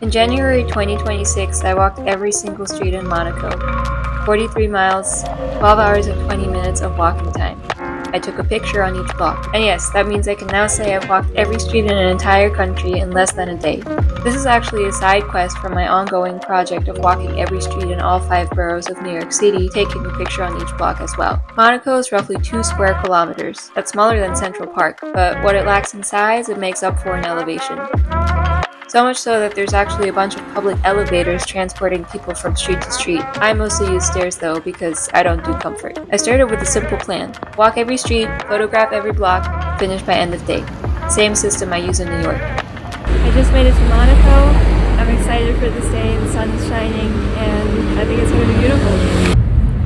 In January 2026, I walked every single street in Monaco. 43 miles, 12 hours and 20 minutes of walking time. I took a picture on each block. And yes, that means I can now say I've walked every street in an entire country in less than a day. This is actually a side quest from my ongoing project of walking every street in all 5 boroughs of New York City, taking a picture on each block as well. Monaco is roughly 2 square kilometers. That's smaller than Central Park, but what it lacks in size, it makes up for in elevation. So much so that there's actually a bunch of public elevators transporting people from street to street. I mostly use stairs though because I don't do comfort. I started with a simple plan. Walk every street, photograph every block, finish by end of day. Same system I use in New York. I just made it to Monaco. I'm excited for this day. The sun is shining and I think it's going to be beautiful.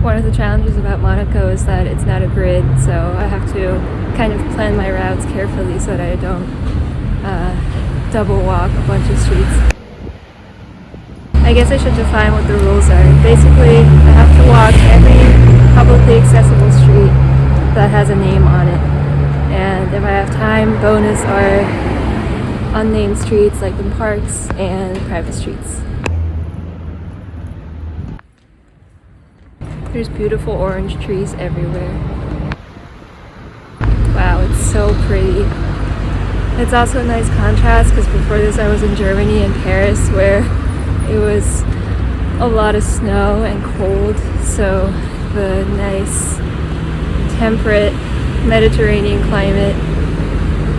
One of the challenges about Monaco is that it's not a grid, so I have to kind of plan my routes carefully so that I don't double walk a bunch of streets. I guess I should define what the rules are. Basically, I have to walk every publicly accessible street that has a name on it. And if I have time, bonus are unnamed streets like in parks and private streets. There's beautiful orange trees everywhere. Wow, it's so pretty. It's also a nice contrast because before this I was in Germany and Paris where it was a lot of snow and cold, so the nice temperate Mediterranean climate,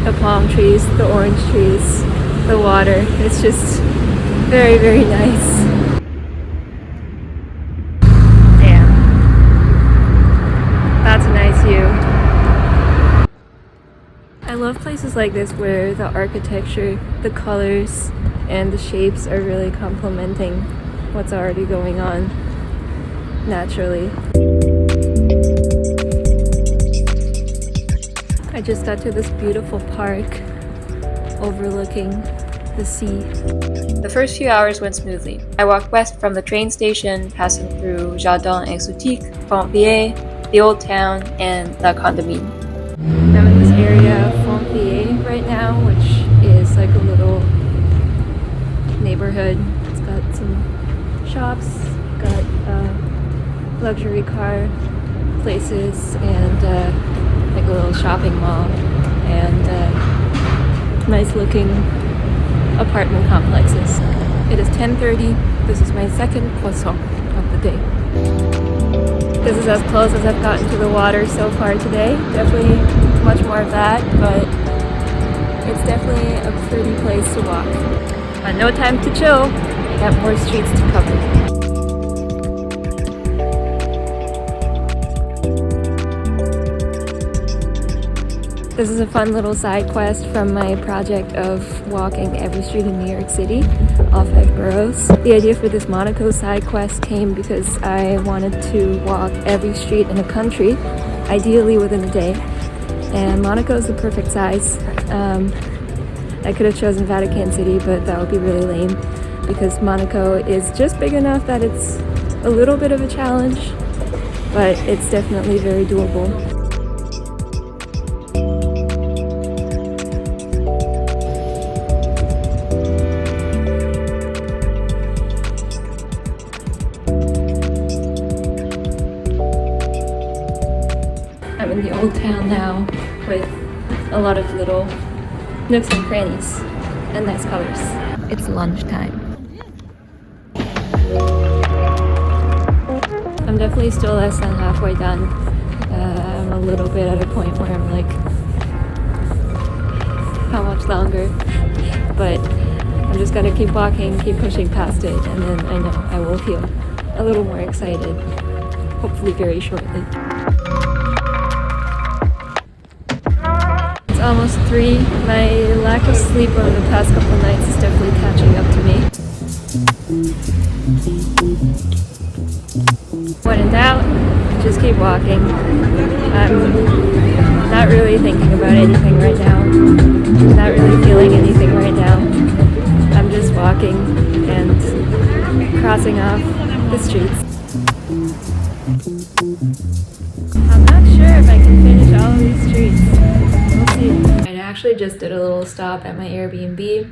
the palm trees, the orange trees, the water, it's just very, very nice. Damn. That's a nice view. I love places like this where the architecture, the colors, and the shapes are really complementing what's already going on naturally. I just got to this beautiful park overlooking the sea. The first few hours went smoothly. I walked west from the train station, passing through Jardin Exotique, Fontvier, the Old Town, and La Condamine. I'm in this area of Fontvier right now, which is like a little neighborhood. It's got some shops, got luxury car places, and like a little shopping mall, and nice looking apartment complexes. It is 10:30. This is my second croissant of the day. This is as close as I've gotten to the water so far today. Definitely much more of that, but it's definitely a pretty place to walk. But no time to chill. I got more streets to cover. This is a fun little side quest from my project of walking every street in New York City, all 5 boroughs. The idea for this Monaco side quest came because I wanted to walk every street in a country, ideally within a day. And Monaco is the perfect size. I could have chosen Vatican City, but that would be really lame because Monaco is just big enough that it's a little bit of a challenge, but it's definitely very doable. I'm in the Old Town now with a lot of little nooks and crannies and nice colors. It's lunchtime. I'm definitely still less than halfway done. I'm a little bit at a point where I'm like, how much longer? But I'm just gonna keep walking, keep pushing past it, and then I know I will feel a little more excited, hopefully very shortly. Almost 3. My lack of sleep over the past couple nights is definitely catching up to me. When in doubt, just keep walking. I'm not really thinking about anything right now. I'm not really feeling anything right now. I'm just walking and crossing off the streets. I'm not sure if I can finish all of these streets. We'll see. I actually just did a little stop at my Airbnb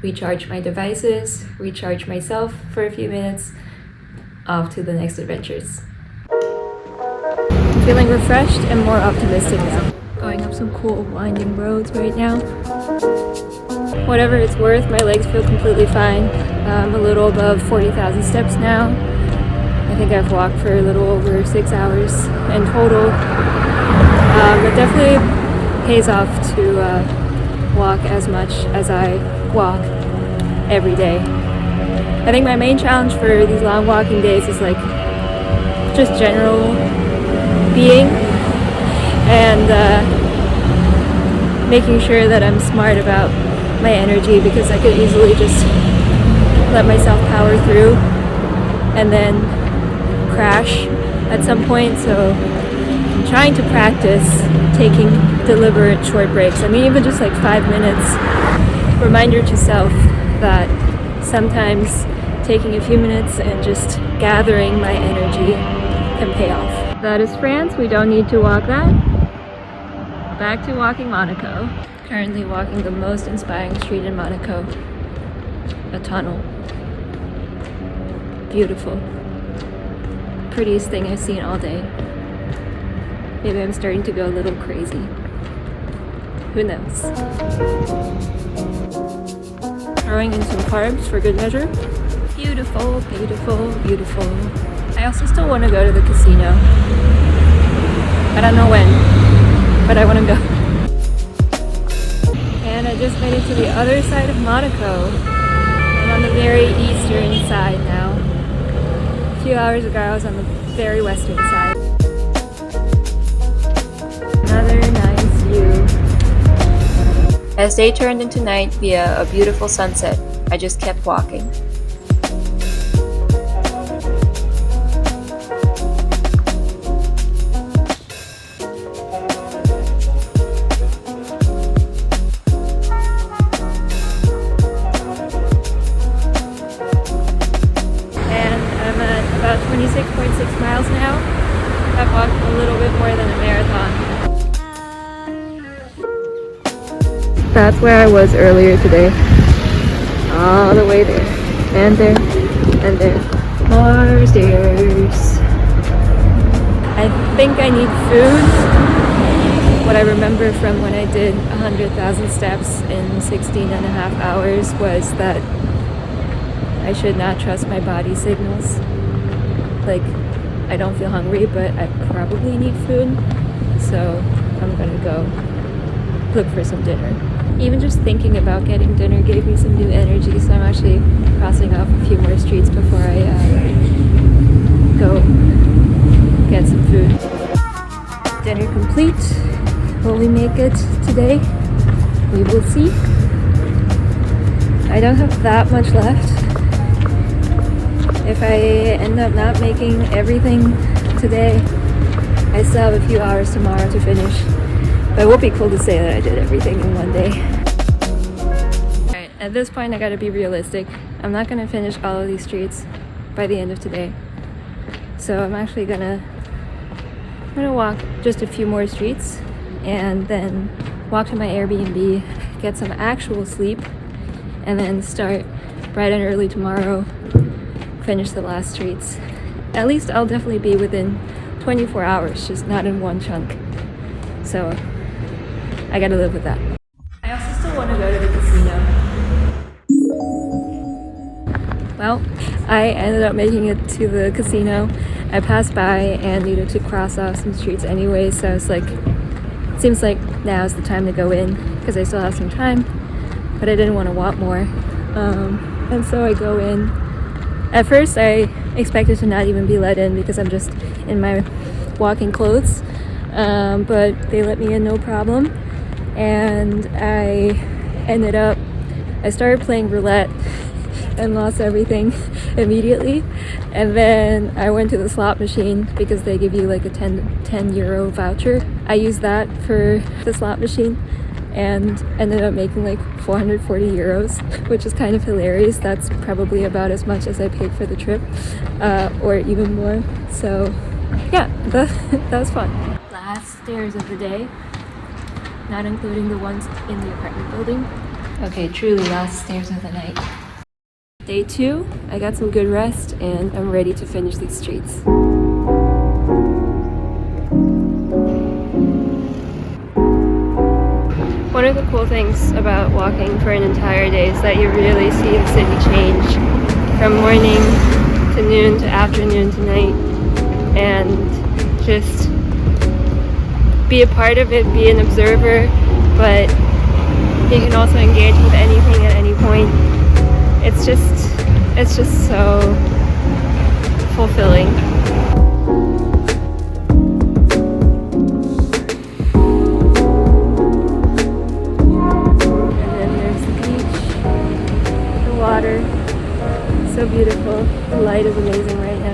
recharge my devices, recharge myself for a few minutes, off to the next adventures. Feeling refreshed and more optimistic now. Going up some cool winding roads right now. Whatever it's worth, my legs feel completely fine. I'm a little above 40,000 steps now. I think I've walked for a little over 6 hours in total. It definitely pays off to walk as much as I walk every day. I think my main challenge for these long walking days is like just general being and making sure that I'm smart about my energy, because I could easily just let myself power through and then crash at some point. So I'm trying to practice taking deliberate short breaks. I mean, even just like 5 minutes. Reminder to self that sometimes taking a few minutes and just gathering my energy can pay off. That is France. We don't need to walk that. Back to walking Monaco. Currently walking the most inspiring street in Monaco. A tunnel. Beautiful. Prettiest thing I've seen all day. Maybe I'm starting to go a little crazy. Who knows? Throwing in some carbs for good measure. Beautiful, beautiful, beautiful. I also still want to go to the casino. I don't know when, but I want to go. And I just made it to the other side of Monaco. I'm on the very eastern side now. A few hours ago I was on the very western side. Another nice view. As day turned into night via a beautiful sunset, I just kept walking. And I'm at about 26.6 miles now. I've walked a little bit more than a marathon. That's where I was earlier today. All the way there. And there. And there. More stairs. I think I need food. What I remember from when I did 100,000 steps in 16 and a half hours was that I should not trust my body signals. Like, I don't feel hungry, but I probably need food. So I'm gonna go look for some dinner. Even just thinking about getting dinner gave me some new energy, so I'm actually crossing off a few more streets before I go get some food. Dinner complete. Will we make it today? We will see. I don't have that much left. If I end up not making everything today, I still have a few hours tomorrow to finish. But it would be cool to say that I did everything in one day. Alright, at this point I gotta be realistic. I'm not gonna finish all of these streets by the end of today. So I'm actually gonna walk just a few more streets and then walk to my Airbnb, get some actual sleep, and then start bright and early tomorrow, finish the last streets. At least I'll definitely be within 24 hours, just not in one chunk. So I gotta live with that. I also still want to go to the casino. Well, I ended up making it to the casino. I passed by and needed to cross off some streets anyway, so I was like, seems like now's the time to go in because I still have some time, but I didn't want to walk more. And so I go in. At first I expected to not even be let in because I'm just in my walking clothes, but they let me in no problem. And I started playing roulette and lost everything immediately. And then I went to the slot machine because they give you like a 10 euro voucher. I used that for the slot machine and ended up making like 440 euros, which is kind of hilarious. That's probably about as much as I paid for the trip, or even more. So yeah, that was fun. Last stairs of the day, not including the ones in the apartment building. Okay, truly last stairs of the night. Day 2, I got some good rest and I'm ready to finish these streets. One of the cool things about walking for an entire day is that you really see the city change from morning to noon to afternoon to night, and just be a part of it, be an observer, but you can also engage with anything at any point. It's just so fulfilling. And then there's the beach, the water, so beautiful. The light is amazing right now.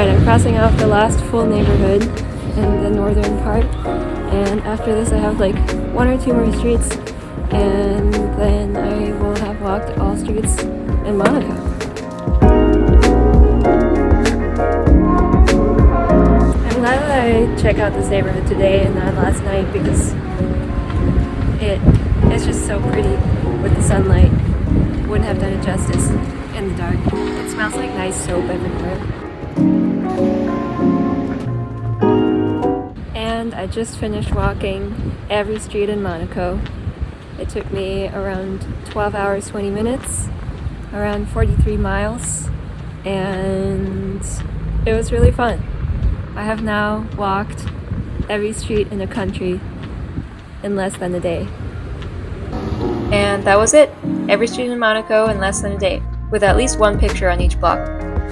I'm crossing off the last full neighborhood in the northern part, and after this I have like 1 or 2 more streets, and then I will have walked all streets in Monaco. I'm glad that I checked out this neighborhood today and not last night, because it's just so pretty with the sunlight. Wouldn't have done it justice in the dark. It smells like nice soap everywhere. And I just finished walking every street in Monaco. It took me around 12 hours 20 minutes, around 43 miles, and it was really fun. I have now walked every street in the country in less than a day. And that was it. Every street in Monaco in less than a day, with at least 1 picture on each block.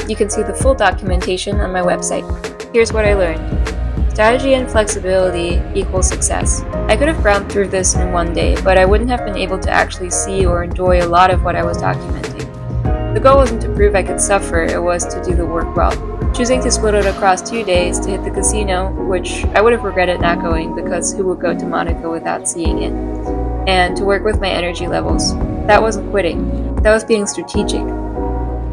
You can see the full documentation on my website. Here's what I learned. Strategy and flexibility equals success. I could have ground through this in 1 day, but I wouldn't have been able to actually see or enjoy a lot of what I was documenting. The goal wasn't to prove I could suffer, it was to do the work well. Choosing to split it across 2 days to hit the casino, which I would have regretted not going because who would go to Monaco without seeing it, and to work with my energy levels. That wasn't quitting, that was being strategic.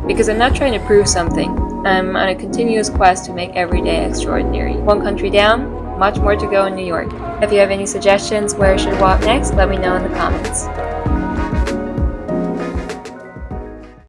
Because I'm not trying to prove something, I'm on a continuous quest to make every day extraordinary. 1 country down, much more to go in New York. If you have any suggestions where I should walk next, let me know in the comments.